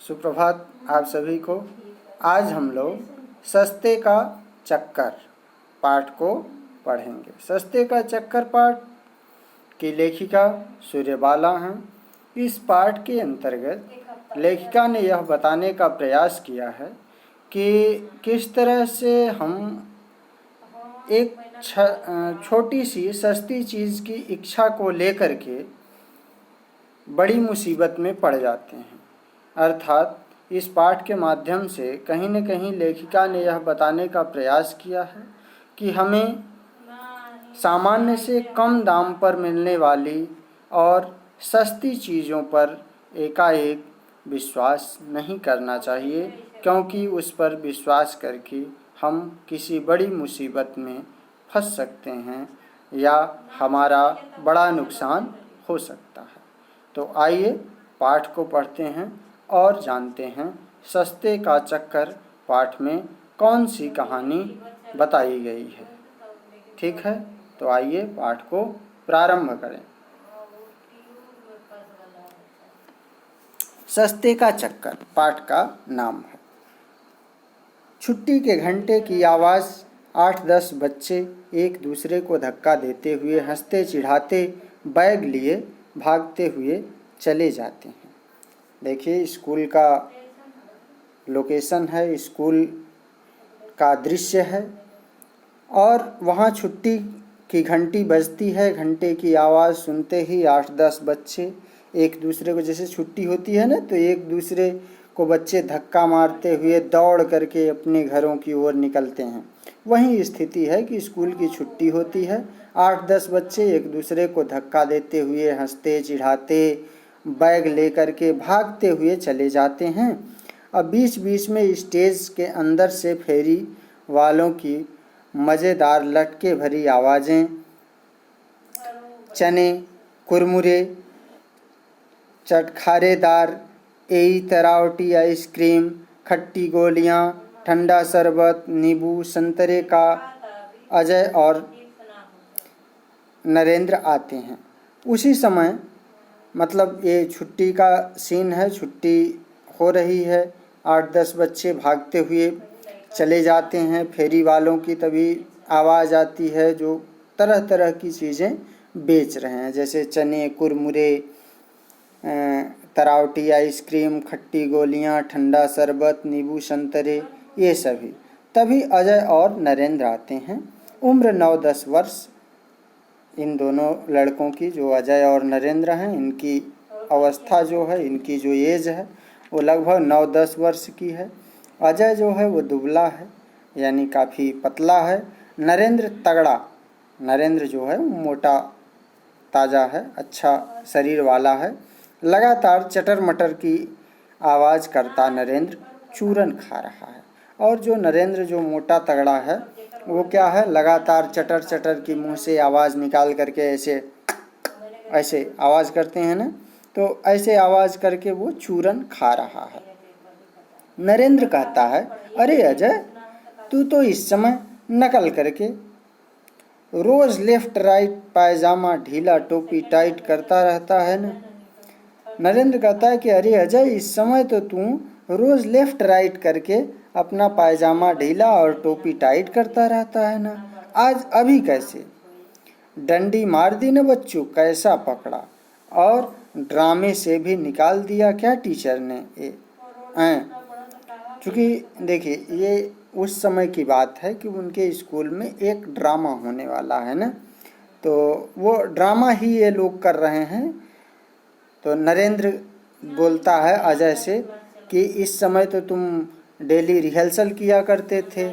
सुप्रभात आप सभी को। आज हम लोग सस्ते का चक्कर पाठ को पढ़ेंगे। सस्ते का चक्कर पाठ की लेखिका सूर्यबाला हैं। इस पाठ के अंतर्गत लेखिका ने यह बताने का प्रयास किया है कि किस तरह से हम एक छोटी सी सस्ती चीज़ की इच्छा को लेकर के बड़ी मुसीबत में पड़ जाते हैं। अर्थात इस पाठ के माध्यम से कहीं न कहीं लेखिका ने यह बताने का प्रयास किया है कि हमें सामान्य से कम दाम पर मिलने वाली और सस्ती चीज़ों पर एकाएक विश्वास नहीं करना चाहिए, क्योंकि उस पर विश्वास करके हम किसी बड़ी मुसीबत में फंस सकते हैं या हमारा बड़ा नुकसान हो सकता है। तो आइए पाठ को पढ़ते हैं और जानते हैं सस्ते का चक्कर पाठ में कौन सी कहानी बताई गई है। ठीक है, तो आइए पाठ को प्रारंभ करें। सस्ते का चक्कर पाठ का नाम है। छुट्टी के घंटे की आवाज़ 8-10 बच्चे एक दूसरे को धक्का देते हुए हंसते चिढ़ाते बैग लिए भागते हुए चले जाते हैं। देखिए, स्कूल का लोकेशन है, स्कूल का दृश्य है और वहाँ छुट्टी की घंटी बजती है। घंटे की आवाज़ सुनते ही 8-10 बच्चे एक दूसरे को, जैसे छुट्टी होती है ना, तो एक दूसरे को बच्चे धक्का मारते हुए दौड़ करके अपने घरों की ओर निकलते हैं। वही स्थिति है कि स्कूल की छुट्टी होती है, 8-10 बच्चे एक दूसरे को धक्का देते हुए हंसते चिढ़ाते बैग लेकर के भागते हुए चले जाते हैं। अब बीच बीच में स्टेज के अंदर से फेरी वालों की मज़ेदार लटके भरी आवाज़ें, चने, कुरमुरे, चटखारेदार एई तरावटी आइसक्रीम, खट्टी गोलियां, ठंडा शरबत, नींबू संतरे का अजय और नरेंद्र आते हैं। उसी समय, मतलब ये छुट्टी का सीन है, छुट्टी हो रही है, 8-10 बच्चे भागते हुए चले जाते हैं। फेरी वालों की तभी आवाज़ आती है जो तरह तरह की चीज़ें बेच रहे हैं, जैसे चने, कुरमुरे, तरावटी आइसक्रीम, खट्टी गोलियां, ठंडा शरबत, नींबू संतरे, ये सभी। तभी अजय और नरेंद्र आते हैं। उम्र 9-10 वर्ष इन दोनों लड़कों की, जो अजय और नरेंद्र हैं, इनकी अवस्था जो है, इनकी जो एज है वो लगभग 9-10 वर्ष की है। अजय जो है वो दुबला है, यानी काफ़ी पतला है। नरेंद्र तगड़ा, नरेंद्र जो है वो मोटा ताज़ा है, अच्छा शरीर वाला है। लगातार चटर मटर की आवाज़ करता नरेंद्र चूरन खा रहा है, और जो नरेंद्र जो मोटा तगड़ा है वो क्या है, लगातार चटर चटर की मुंह से आवाज़ निकाल करके ऐसे ऐसे आवाज़ करते हैं ना, तो ऐसे आवाज़ करके वो चूरन खा रहा है। नरेंद्र कहता है, अरे अजय, तू तो इस समय नकल करके रोज़ लेफ्ट राइट पायजामा ढीला टोपी टाइट करता रहता है ना। नरेंद्र कहता है कि अरे अजय, इस समय तो तू रोज़ लेफ्ट राइट करके अपना पायजामा ढीला और टोपी टाइट करता रहता है ना, आज अभी कैसे? डंडी मार दी ना बच्चों, कैसा पकड़ा, और ड्रामे से भी निकाल दिया क्या टीचर ने ये? क्योंकि देखिए, ये उस समय की बात है कि उनके स्कूल में एक ड्रामा होने वाला है ना, तो वो ड्रामा ही ये लोग कर रहे हैं। तो नरेंद्र बोलता है अजय से कि इस समय तो तुम डेली रिहर्सल किया करते थे,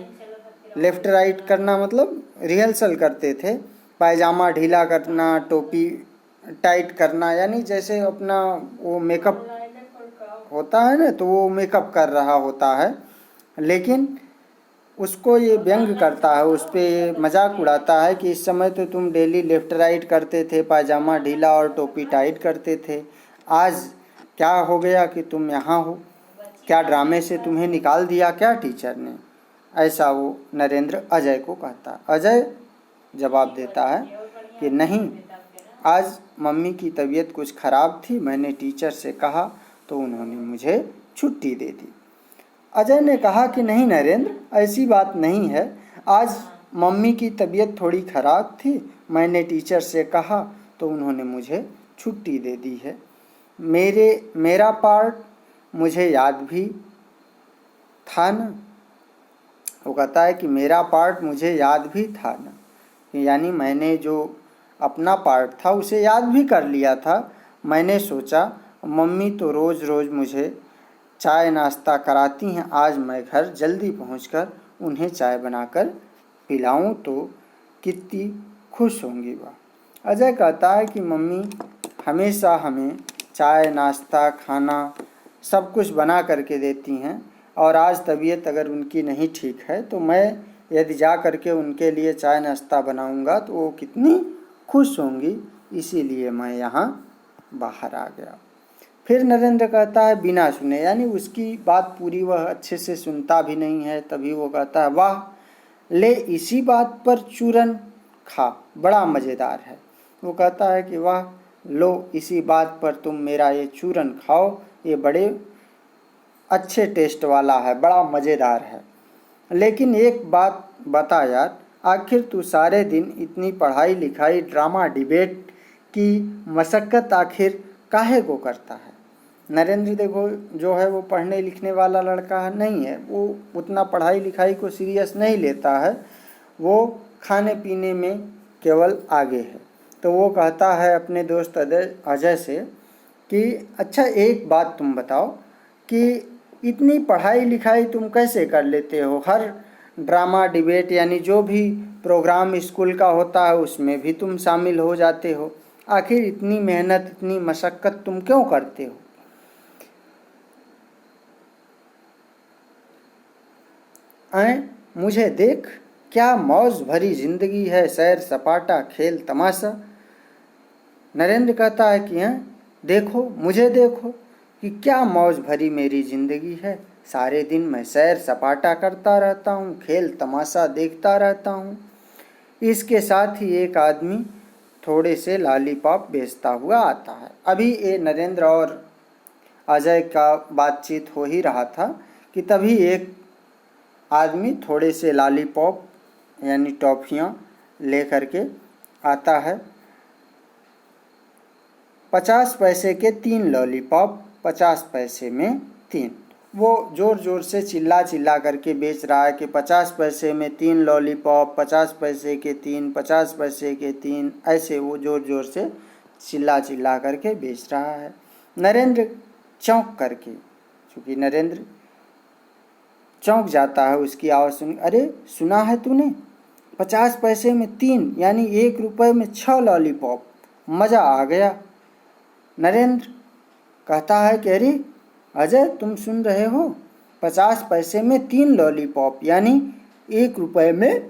लेफ़्ट राइट करना मतलब रिहर्सल करते थे, पायजामा ढीला करना, टोपी टाइट करना, यानी जैसे अपना वो मेकअप होता है ना, तो वो मेकअप कर रहा होता है। लेकिन उसको ये व्यंग करता है, उस पर ये मजाक उड़ाता है कि इस समय तो तुम डेली लेफ़्ट राइट करते थे, पायजामा ढीला और टोपी टाइट करते थे, आज क्या हो गया कि तुम यहाँ हो? क्या ड्रामे से तुम्हें निकाल दिया क्या टीचर ने? ऐसा वो नरेंद्र अजय को कहता है। अजय जवाब देता है कि नहीं, आज मम्मी की तबीयत कुछ ख़राब थी, मैंने टीचर से कहा तो उन्होंने मुझे छुट्टी दे दी। अजय ने कहा कि नहीं नरेंद्र, ऐसी बात नहीं है, आज मम्मी की तबीयत थोड़ी खराब थी, मैंने टीचर से कहा तो उन्होंने मुझे छुट्टी दे दी है। मेरा पार्ट मुझे याद भी था ना। वो कहता है कि मेरा पार्ट मुझे याद भी था ना, यानी मैंने जो अपना पार्ट था उसे याद भी कर लिया था। मैंने सोचा मम्मी तो रोज़ रोज़ मुझे चाय नाश्ता कराती हैं, आज मैं घर जल्दी पहुंचकर उन्हें चाय बनाकर पिलाऊं तो कितनी खुश होंगी वह। अजय कहता है कि मम्मी हमेशा हमें चाय नाश्ता खाना सब कुछ बना करके देती हैं, और आज तबीयत अगर उनकी नहीं ठीक है तो मैं यदि जा करके उनके लिए चाय नाश्ता बनाऊंगा तो वो कितनी खुश होंगी, इसीलिए मैं यहाँ बाहर आ गया। फिर नरेंद्र कहता है बिना सुने, यानी उसकी बात पूरी वह अच्छे से सुनता भी नहीं है। तभी वो कहता है वाह, ले इसी बात पर चूरन खा, बड़ा मज़ेदार है। वो कहता है कि वाह, लो इसी बात पर तुम मेरा ये चूरन खाओ, ये बड़े अच्छे टेस्ट वाला है, बड़ा मज़ेदार है। लेकिन एक बात बता यार, आखिर तू सारे दिन इतनी पढ़ाई लिखाई ड्रामा डिबेट की मशक्क़त आखिर काहे को करता है। नरेंद्र देखो जो है वो पढ़ने लिखने वाला लड़का नहीं है, वो उतना पढ़ाई लिखाई को सीरियस नहीं लेता है, वो खाने पीने में केवल आगे है। तो वो कहता है अपने दोस्त अजय से कि अच्छा एक बात तुम बताओ कि इतनी पढ़ाई लिखाई तुम कैसे कर लेते हो, हर ड्रामा डिबेट यानी जो भी प्रोग्राम स्कूल का होता है उसमें भी तुम शामिल हो जाते हो, आखिर इतनी मेहनत इतनी मशक्क़त तुम क्यों करते हो। मुझे देख, क्या मौज भरी जिंदगी है, सैर सपाटा खेल तमाशा। नरेंद्र कहता है कि देखो मुझे देखो कि क्या मौज भरी मेरी ज़िंदगी है, सारे दिन मैं सैर सपाटा करता रहता हूँ, खेल तमाशा देखता रहता हूँ। इसके साथ ही एक आदमी थोड़े से लॉलीपॉप बेचता हुआ आता है। अभी ये नरेंद्र और अजय का बातचीत हो ही रहा था कि तभी एक आदमी थोड़े से लॉलीपॉप यानी टॉफ़ियाँ ले करके आता है। 50 पैसे के 3 लॉलीपॉप, 50 पैसे में 3। वो ज़ोर ज़ोर से चिल्ला करके बेच रहा है कि 50 पैसे में 3 लॉलीपॉप, 50 पैसे के 3, 50 पैसे के 3, ऐसे वो ज़ोर ज़ोर से चिल्ला करके बेच रहा है। नरेंद्र चौंक करके, चूँकि नरेंद्र चौंक जाता है उसकी आवाज़ सुन, अरे सुना है तूने, 50 पैसे में 3 यानी 1 रुपये में 6 लॉलीपॉप, मज़ा आ गया। नरेंद्र कहता है कि अरे अजय तुम सुन रहे हो, 50 पैसे में 3 लॉलीपॉप यानी 1 रुपये में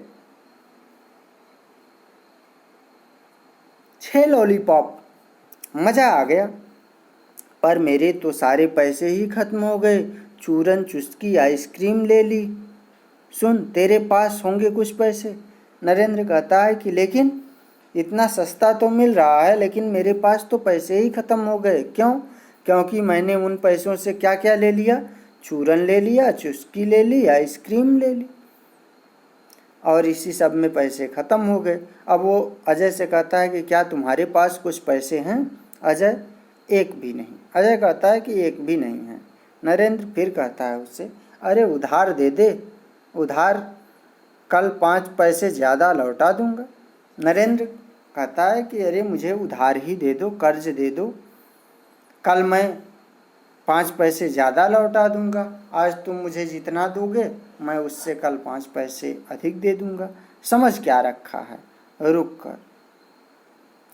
6 लॉलीपॉप, मज़ा आ गया। पर मेरे तो सारे पैसे ही खत्म हो गए, चूरन चुस्की आइसक्रीम ले ली, सुन तेरे पास होंगे कुछ पैसे। नरेंद्र कहता है कि लेकिन इतना सस्ता तो मिल रहा है, लेकिन मेरे पास तो पैसे ही ख़त्म हो गए। क्यों? क्योंकि मैंने उन पैसों से क्या क्या ले लिया, चूरन ले लिया, चुस्की ले ली, आइसक्रीम ले ली, और इसी सब में पैसे ख़त्म हो गए। अब वो अजय से कहता है कि क्या तुम्हारे पास कुछ पैसे हैं? अजय एक भी नहीं। अजय कहता है कि एक भी नहीं है। नरेंद्र फिर कहता है उससे, अरे उधार दे दे, उधार कल 5 पैसे ज़्यादा लौटा दूंगा। नरेंद्र कहता है कि अरे मुझे उधार ही दे दो, कर्ज दे दो, कल मैं 5 पैसे ज़्यादा लौटा दूंगा, आज तुम मुझे जितना दोगे मैं उससे कल 5 पैसे अधिक दे दूंगा। समझ क्या रखा है, रुक कर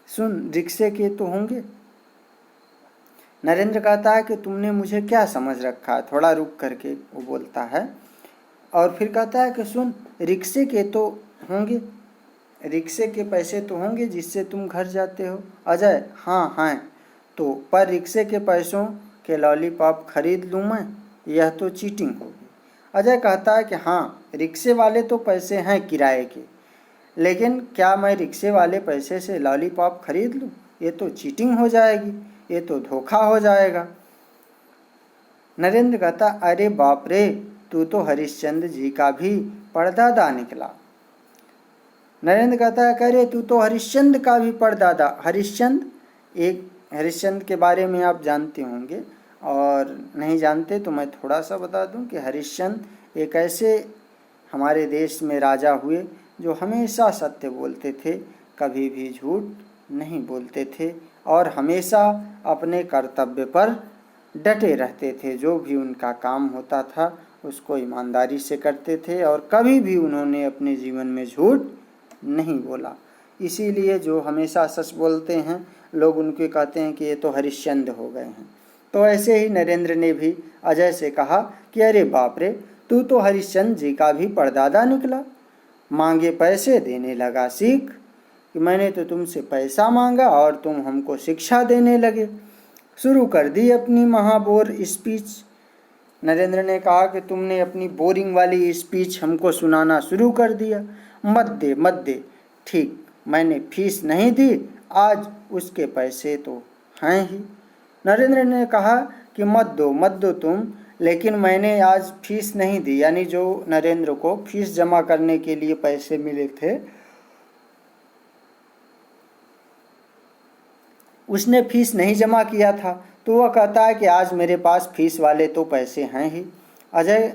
सुन, रिक्शे के तो होंगे। नरेंद्र कहता है कि तुमने मुझे क्या समझ रखा है, थोड़ा रुक करके वो बोलता है, और फिर कहता है कि सुन, रिक्शे के तो होंगे, रिक्शे के पैसे तो होंगे जिससे तुम घर जाते हो। अजय हाँ हैं, तो पर रिक्शे के पैसों के लॉलीपॉप खरीद लूँ मैं, यह तो चीटिंग होगी। अजय कहता है कि हाँ, रिक्शे वाले तो पैसे हैं किराए के, लेकिन क्या मैं रिक्शे वाले पैसे से लॉलीपॉप खरीद लूँ? ये तो चीटिंग हो जाएगी, ये तो धोखा हो जाएगा। नरेंद्र कहता, अरे बाप रे, तू तो हरिश्चंद्र जी का भी परदादा निकला। नरेंद्र कहता है, कह रहे तू तो हरिश्चंद्र का भी परदादा। हरिश्चंद्र के बारे में आप जानते होंगे, और नहीं जानते तो मैं थोड़ा सा बता दूं कि हरिश्चंद्र एक ऐसे हमारे देश में राजा हुए जो हमेशा सत्य बोलते थे, कभी भी झूठ नहीं बोलते थे, और हमेशा अपने कर्तव्य पर डटे रहते थे। जो भी उनका काम होता था उसको ईमानदारी से करते थे, और कभी भी उन्होंने अपने जीवन में झूठ नहीं बोला। इसीलिए जो हमेशा सच बोलते हैं लोग उनके कहते हैं कि ये तो हरिश्चंद्र हो गए हैं। तो ऐसे ही नरेंद्र ने भी अजय से कहा कि अरे बाप रे, तू तो हरिश्चंद्र जी का भी परदादा निकला। मांगे पैसे देने लगा सीख, कि मैंने तो तुमसे पैसा मांगा और तुम हमको शिक्षा देने लगे। शुरू कर दी अपनी महाबोर स्पीच। नरेंद्र ने कहा कि तुमने अपनी बोरिंग वाली स्पीच हमको सुनाना शुरू कर दिया। मत दे, ठीक, मैंने फीस नहीं दी, आज उसके पैसे तो हैं ही। नरेंद्र ने कहा कि मत दो तुम, लेकिन मैंने आज फीस नहीं दी। यानी जो नरेंद्र को फीस जमा करने के लिए पैसे मिले थे, उसने फीस नहीं जमा किया था, तो वह कहता है कि आज मेरे पास फीस वाले तो पैसे हैं ही। अजय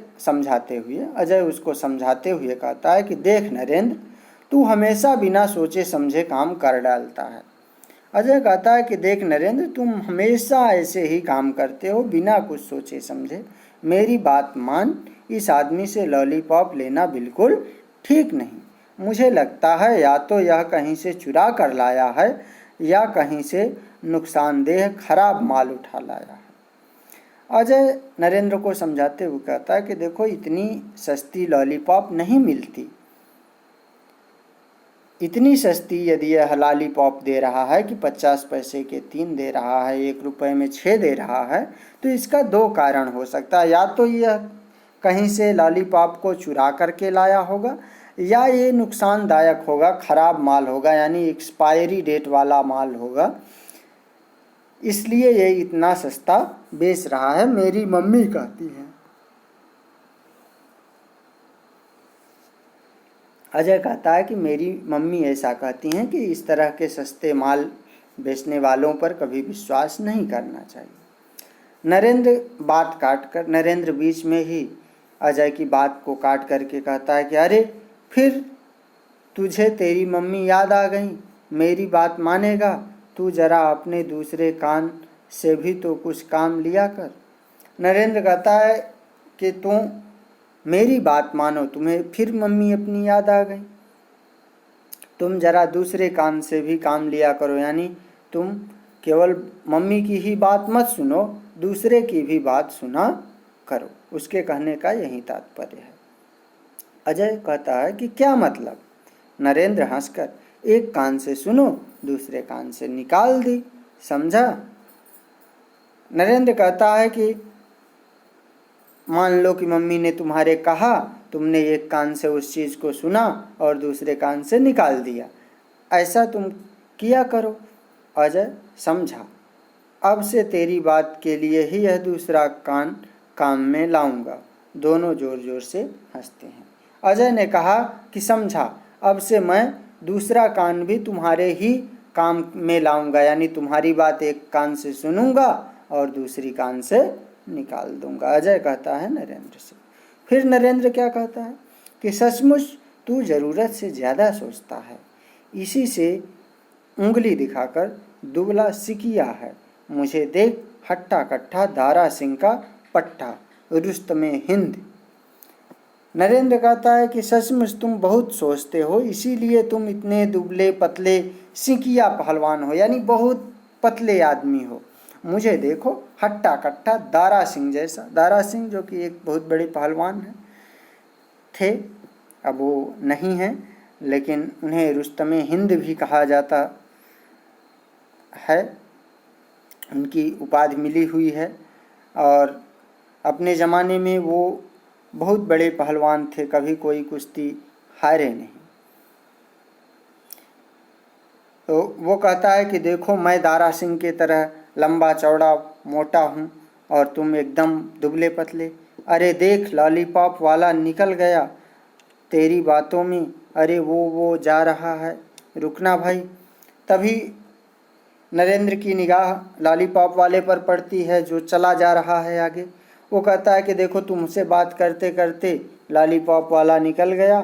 उसको समझाते हुए कहता है कि देख नरेंद्र, तू हमेशा बिना सोचे समझे काम कर डालता है। अजय कहता है कि देख नरेंद्र, तुम हमेशा ऐसे ही काम करते हो बिना कुछ सोचे समझे। मेरी बात मान, इस आदमी से लॉलीपॉप लेना बिल्कुल ठीक नहीं। मुझे लगता है या तो यह कहीं से चुरा कर लाया है या कहीं से नुकसानदेह खराब माल उठा लाया है। अजय नरेंद्र को समझाते हुए कहता है कि देखो, इतनी सस्ती लॉलीपॉप नहीं मिलती। इतनी सस्ती यदि यह लॉलीपॉप दे रहा है कि 50 पैसे के 3 दे रहा है, 1 रुपये में 6 दे रहा है, तो इसका 2 कारण हो सकता है। या तो यह कहीं से लॉलीपॉप को चुरा करके लाया होगा, या ये नुकसानदायक होगा, खराब माल होगा, यानी एक्सपायरी डेट वाला माल होगा, इसलिए ये इतना सस्ता बेच रहा है। मेरी मम्मी कहती है। अजय कहता है कि मेरी मम्मी ऐसा कहती हैं कि इस तरह के सस्ते माल बेचने वालों पर कभी विश्वास नहीं करना चाहिए। नरेंद्र बीच में ही अजय की बात को काट करके कहता है कि अरे, फिर तुझे तेरी मम्मी याद आ गई, मेरी बात मानेगा? तू जरा अपने दूसरे कान से भी तो कुछ काम लिया कर। नरेंद्र कहता है कि तू मेरी बात मानो, तुम्हें फिर मम्मी अपनी याद आ गई। तुम जरा दूसरे कान से भी काम लिया करो, यानी तुम केवल मम्मी की ही बात मत सुनो, दूसरे की भी बात सुना करो। उसके कहने का यही तात्पर्य है। अजय कहता है कि क्या मतलब? नरेंद्र हंसकर, एक कान से सुनो, दूसरे कान से निकाल दी, समझा? नरेंद्र कहता है कि मान लो कि मम्मी ने तुम्हारे कहा, तुमने एक कान से उस चीज़ को सुना और दूसरे कान से निकाल दिया, ऐसा तुम किया करो। अजय समझा, अब से तेरी बात के लिए ही यह दूसरा कान काम में लाऊंगा। दोनों जोर जोर से हंसते हैं। अजय ने कहा कि समझा, अब से मैं दूसरा कान भी तुम्हारे ही काम में लाऊंगा, यानी तुम्हारी बात एक कान से सुनूंगा और दूसरी कान से निकाल दूंगा। अजय कहता है नरेंद्र से। फिर नरेंद्र क्या कहता है कि सचमुच तू ज़रूरत से ज़्यादा सोचता है। इसी से उंगली दिखाकर दुबला सिकिया है। मुझे देख, हट्टा कट्ठा दारा सिंह का पट्टा, रुस्तमे हिंद। नरेंद्र कहता है कि सचमुच तुम बहुत सोचते हो, इसीलिए तुम इतने दुबले पतले सिकिया पहलवान हो, यानी बहुत पतले आदमी हो। मुझे देखो, हट्टा कट्टा दारा सिंह जैसा। दारा सिंह जो कि एक बहुत बड़े पहलवान थे, अब वो नहीं हैं, लेकिन उन्हें रुस्तमे हिंद भी कहा जाता है, उनकी उपाधि मिली हुई है। और अपने ज़माने में वो बहुत बड़े पहलवान थे, कभी कोई कुश्ती हारे नहीं। तो वो कहता है कि देखो, मैं दारा सिंह के तरह लंबा चौड़ा मोटा हूँ, और तुम एकदम दुबले पतले। अरे देख लॉलीपॉप वाला निकल गया तेरी बातों में। अरे वो जा रहा है, रुकना भाई। तभी नरेंद्र की निगाह लॉलीपॉप वाले पर पड़ती है जो चला जा रहा है आगे। वो कहता है कि देखो तुमसे बात करते करते लॉलीपॉप वाला निकल गया।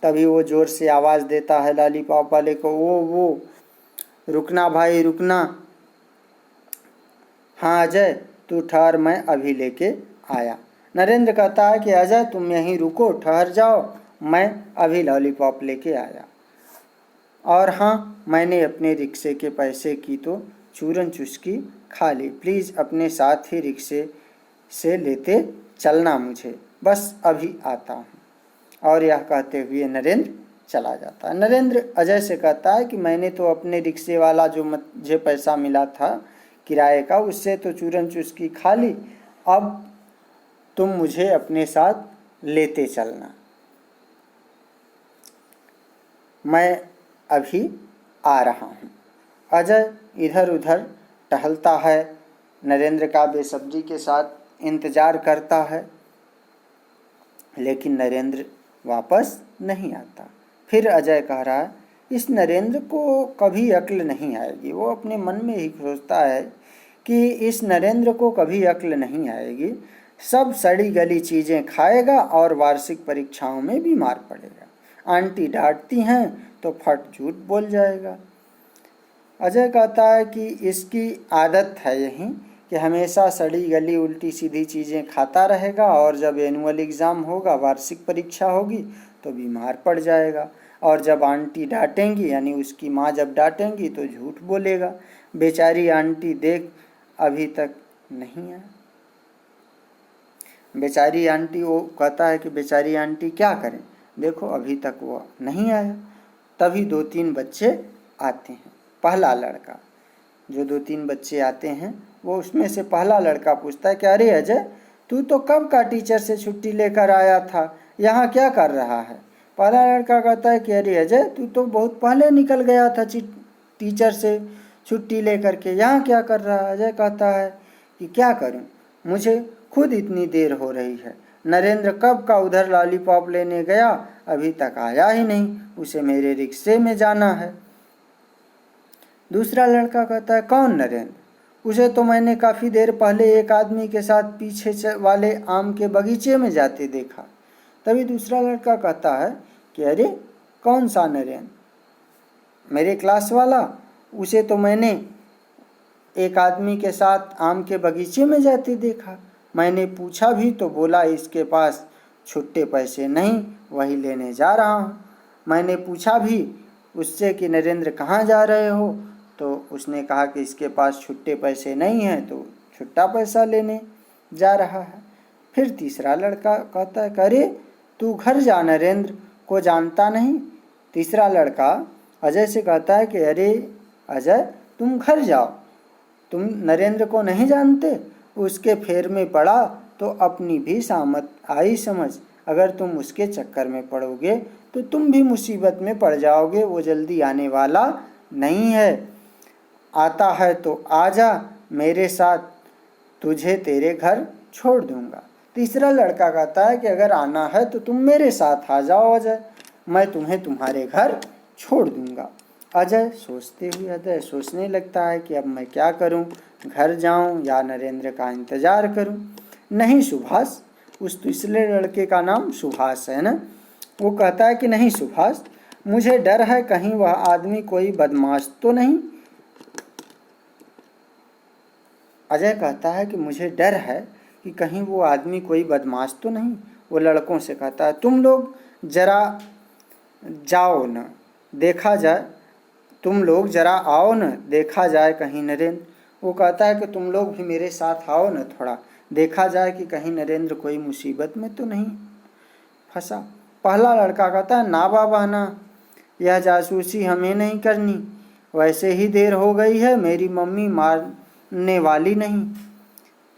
तभी वो ज़ोर से आवाज़ देता है लॉलीपॉप वाले को, वो रुकना भाई रुकना। हाँ अजय तू ठहर, मैं अभी लेके आया। नरेंद्र कहता है कि अजय तुम यहीं रुको, ठहर जाओ, मैं अभी लॉलीपॉप लेके आया। और हाँ, मैंने अपने रिक्शे के पैसे की तो चूरन चुस्की खा ली। प्लीज़ अपने साथ ही रिक्शे से लेते चलना मुझे, बस अभी आता हूँ। और यह कहते हुए नरेंद्र चला जाता है। नरेंद्र अजय से कहता है कि मैंने तो अपने रिक्शे वाला जो मुझे पैसा मिला था किराए का, उससे तो चूरन चुस्की खा ली, अब तुम मुझे अपने साथ लेते चलना, मैं अभी आ रहा हूँ। अजय इधर उधर टहलता है, नरेंद्र का बेसब्री के साथ इंतज़ार करता है, लेकिन नरेंद्र वापस नहीं आता। फिर अजय कह रहा है इस नरेंद्र को कभी अक्ल नहीं आएगी। वो अपने मन में ही सोचता है कि इस नरेंद्र को कभी अक्ल नहीं आएगी, सब सड़ी गली चीज़ें खाएगा और वार्षिक परीक्षाओं में बीमार पड़ेगा। आंटी डांटती हैं तो फट झूठ बोल जाएगा। अजय कहता है कि इसकी आदत है यही कि हमेशा सड़ी गली उल्टी सीधी चीज़ें खाता रहेगा और जब एनुअल एग्ज़ाम होगा, वार्षिक परीक्षा होगी, तो बीमार पड़ जाएगा। और जब आंटी डांटेंगी यानी उसकी माँ जब डांटेंगी तो झूठ बोलेगा। बेचारी आंटी देख अभी तक नहीं आया। बेचारी आंटी, वो कहता है कि बेचारी आंटी क्या करें, देखो अभी तक वो नहीं आया। तभी 2-3 बच्चे आते हैं। पहला लड़का, जो 2-3 बच्चे आते हैं, वो उसमें से पहला लड़का पूछता है कि अरे अजय तू तो कब का टीचर से छुट्टी लेकर आया था, यहाँ क्या कर रहा है। पहला लड़का कहता है कि अरे अजय तू तो बहुत पहले निकल गया था टीचर से छुट्टी लेकर के, यहाँ क्या कर रहा है। अजय कहता है कि क्या करूँ, मुझे खुद इतनी देर हो रही है, नरेंद्र कब का उधर लॉलीपॉप लेने गया, अभी तक आया ही नहीं, उसे मेरे रिक्शे में जाना है। दूसरा लड़का कहता है कौन नरेंद्र, उसे तो मैंने काफ़ी देर पहले एक आदमी के साथ पीछे वाले आम के बगीचे में जाते देखा। तभी दूसरा लड़का कहता है कि अरे कौन सा नरेंद्र, मेरे क्लास वाला, उसे तो मैंने एक आदमी के साथ आम के बगीचे में जाते देखा। मैंने पूछा भी तो बोला इसके पास छुट्टे पैसे नहीं, वही लेने जा रहा हूँ। मैंने पूछा भी उससे कि नरेंद्र कहाँ जा रहे हो, तो उसने कहा कि इसके पास छुट्टे पैसे नहीं हैं, तो छुट्टा पैसा लेने जा रहा है। फिर तीसरा लड़का कहता है अरे तू घर जा, नरेंद्र को जानता नहीं। तीसरा लड़का अजय से कहता है कि अरे अजय तुम घर जाओ, तुम नरेंद्र को नहीं जानते, उसके फेर में पड़ा तो अपनी भी सामत आई समझ, अगर तुम उसके चक्कर में पड़ोगे तो तुम भी मुसीबत में पड़ जाओगे, वो जल्दी आने वाला नहीं है, आता है तो आ जा मेरे साथ, तुझे तेरे घर छोड़ दूंगा। तीसरा लड़का कहता है कि अगर आना है तो तुम मेरे साथ आ जाओ अजय, मैं तुम्हें तुम्हारे घर छोड़ दूंगा। अजय सोचने लगता है कि अब मैं क्या करूं, घर जाऊं या नरेंद्र का इंतज़ार करूं। नहीं सुभाष, उस तीसरे लड़के का नाम सुभाष है ना, वो कहता है कि नहीं सुभाष, मुझे डर है कहीं वह आदमी कोई बदमाश तो नहीं। अजय कहता है कि मुझे डर है कि कहीं वो आदमी कोई बदमाश तो नहीं। वो लड़कों से कहता है तुम लोग जरा जाओ न, देखा जाए, तुम लोग जरा आओ न, देखा जाए कहीं नरेंद्र। वो कहता है कि तुम लोग भी मेरे साथ आओ न, थोड़ा देखा जाए कि कहीं नरेंद्र कोई मुसीबत में तो नहीं फंसा। पहला लड़का कहता है ना बाबा ना, यह जासूसी हमें नहीं करनी, वैसे ही देर हो गई है, मेरी मम्मी मारने वाली नहीं।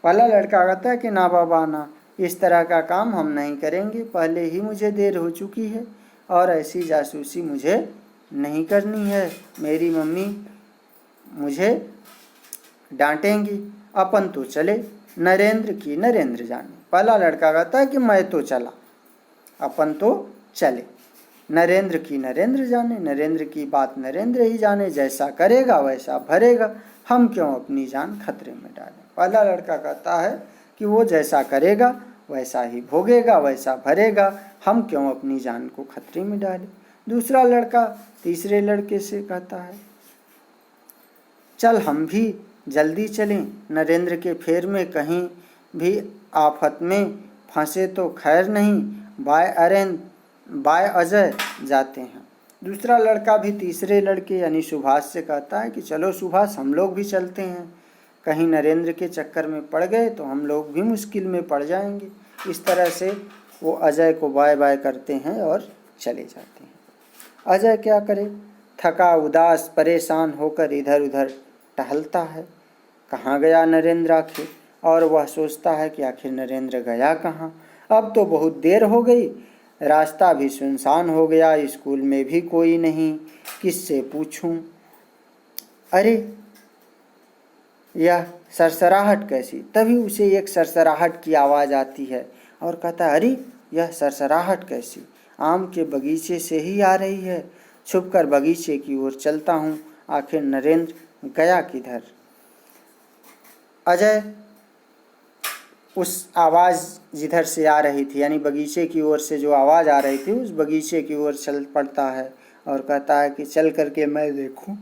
पहला लड़का कहता है कि ना बाबा ना, इस तरह का काम हम नहीं करेंगे, पहले ही मुझे देर हो चुकी है और ऐसी जासूसी मुझे नहीं करनी है, मेरी मम्मी मुझे डांटेंगी, अपन तो चले। नरेंद्र की नरेंद्र जाने। पहला लड़का कहता है कि मैं तो चला, अपन तो चले। नरेंद्र की नरेंद्र जाने, नरेंद्र की बात नरेंद्र ही जाने, जैसा करेगा वैसा भरेगा, हम क्यों अपनी जान खतरे में डालें। पहला लड़का कहता है कि वो जैसा करेगा वैसा ही भोगेगा, वैसा भरेगा, हम क्यों अपनी जान को खतरे में डालें। दूसरा लड़का तीसरे लड़के से कहता है, चल हम भी जल्दी चलें, नरेंद्र के फेर में कहीं भी आफत में फंसे तो खैर नहीं, बाय अजय जाते हैं। दूसरा लड़का भी तीसरे लड़के यानी सुभाष से कहता है कि चलो सुभाष, हम लोग भी चलते हैं, कहीं नरेंद्र के चक्कर में पड़ गए तो हम लोग भी मुश्किल में पड़ जाएंगे। इस तरह से वो अजय को बाय बाय करते हैं और चले जाते हैं। अजय क्या करे, थका उदास परेशान होकर इधर उधर टहलता है, कहाँ गया नरेंद्र आखिर, और वह सोचता है कि आखिर नरेंद्र गया कहाँ। अब तो बहुत देर हो गई, रास्ता भी सुनसान हो गया, स्कूल में भी कोई नहीं, किससे पूछूं। अरे यह सरसराहट कैसी। तभी उसे एक सरसराहट की आवाज़ आती है और कहता है, अरे यह सरसराहट कैसी, आम के बगीचे से ही आ रही है। छुपकर बगीचे की ओर चलता हूँ, आखिर नरेंद्र गया किधर। अजय उस आवाज़ जिधर से आ रही थी यानी बगीचे की ओर से जो आवाज़ आ रही थी उस बगीचे की ओर चल पड़ता है और कहता है कि चल करके मैं देखूं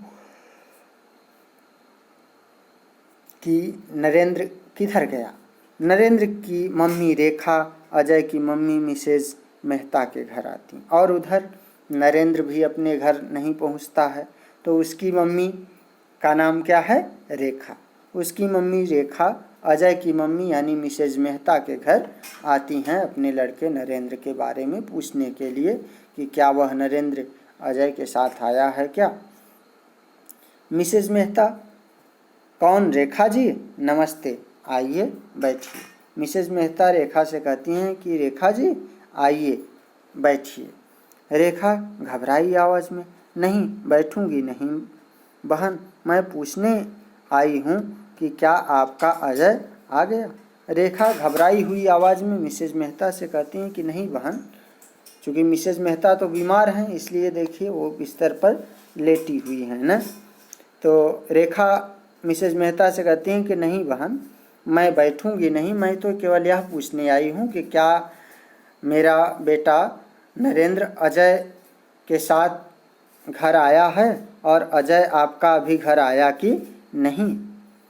कि नरेंद्र किधर गया। नरेंद्र की मम्मी रेखा अजय की मम्मी मिसेज मेहता के घर आती और उधर नरेंद्र भी अपने घर नहीं पहुंचता है, तो उसकी मम्मी का नाम क्या है, रेखा। उसकी मम्मी रेखा अजय की मम्मी यानी मिसेज मेहता के घर आती हैं अपने लड़के नरेंद्र के बारे में पूछने के लिए कि क्या वह नरेंद्र अजय के साथ आया है क्या। मिसेज मेहता, कौन, रेखा जी, नमस्ते, आइए बैठिए। मिसेज मेहता रेखा से कहती हैं कि रेखा जी आइए बैठिए। रेखा घबराई आवाज़ में, नहीं बैठूंगी नहीं बहन, मैं पूछने आई हूँ कि क्या आपका अजय आ गया। रेखा घबराई हुई आवाज़ में मिसेज मेहता से कहती हैं कि नहीं बहन, चूँकि मिसेज मेहता तो बीमार हैं इसलिए देखिए वो बिस्तर पर लेटी हुई हैं ना। तो रेखा मिसेज मेहता से कहती हैं कि नहीं बहन, मैं बैठूंगी नहीं, मैं तो केवल यह पूछने आई हूँ कि क्या मेरा बेटा नरेंद्र अजय के साथ घर आया है और अजय आपका अभी घर आया कि नहीं।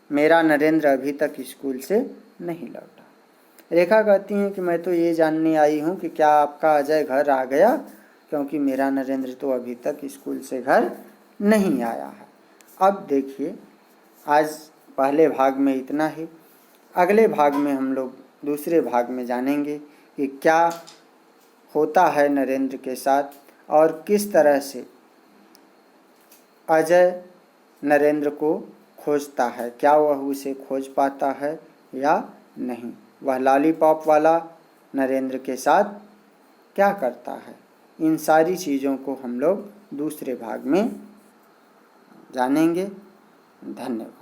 मेरा नरेंद्र अभी तक स्कूल से नहीं लौटा। रेखा कहती हैं कि मैं तो ये जानने आई हूँ कि क्या आपका अजय घर आ गया, क्योंकि मेरा नरेंद्र तो अभी तक स्कूल से घर नहीं आया है। अब देखिए आज पहले भाग में इतना ही, अगले भाग में हम लोग दूसरे भाग में जानेंगे कि क्या होता है नरेंद्र के साथ और किस तरह से अजय नरेंद्र को खोजता है, क्या वह उसे खोज पाता है या नहीं, वह लॉलीपॉप वाला नरेंद्र के साथ क्या करता है। इन सारी चीज़ों को हम लोग दूसरे भाग में जानेंगे। धन्यवाद।